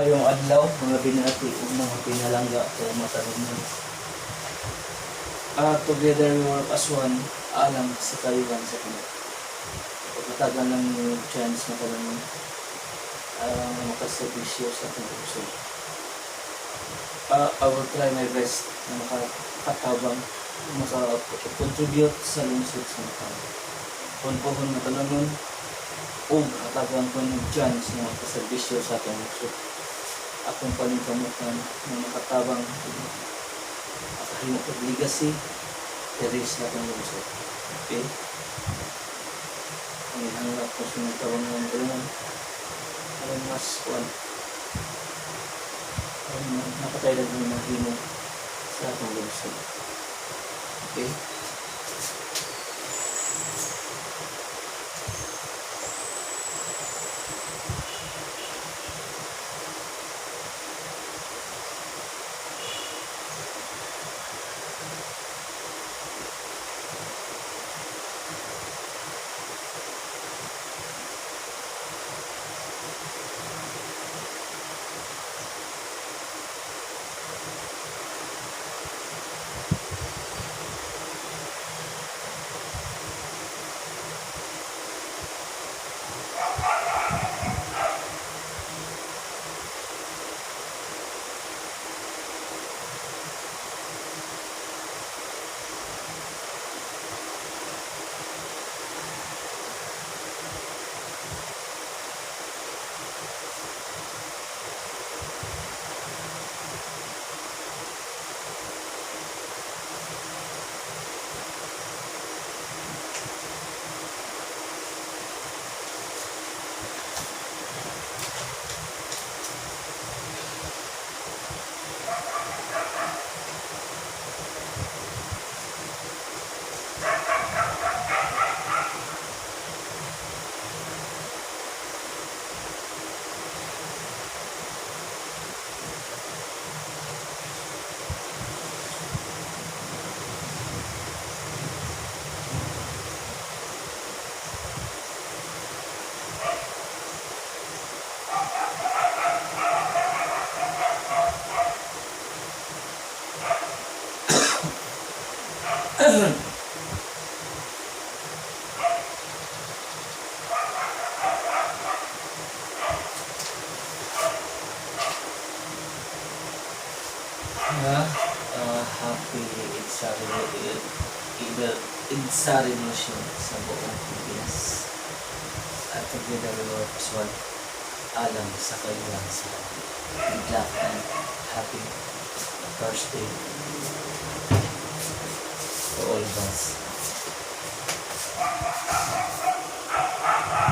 Ngayong adlaw, mga binati o mga pinalangga o matanong. Together we work as one, alang sa kayuhan sa Pinoy. Pagkatagan lang yung chance na kami makaservisyo sa ating puso. I will try my best na makatabang, makakontribute sa lungsod sa mga tao. Pohon na talagang o katagang ko ng chance na makaservisyo sa ating puso. Akong paningkamutan na makatabang makahimok at legacy diri sa ating lungsod. Okay? Ang hanggap ko sa mga tawang ng tulungan alam mas kuwan nakataydag ng mahimo sa atong lungsod. Okay? Happy EDSA Revolution sa buong Pilipinas. At together we work as one, alam sa kayuhan sa good luck and happy birthday to all of us.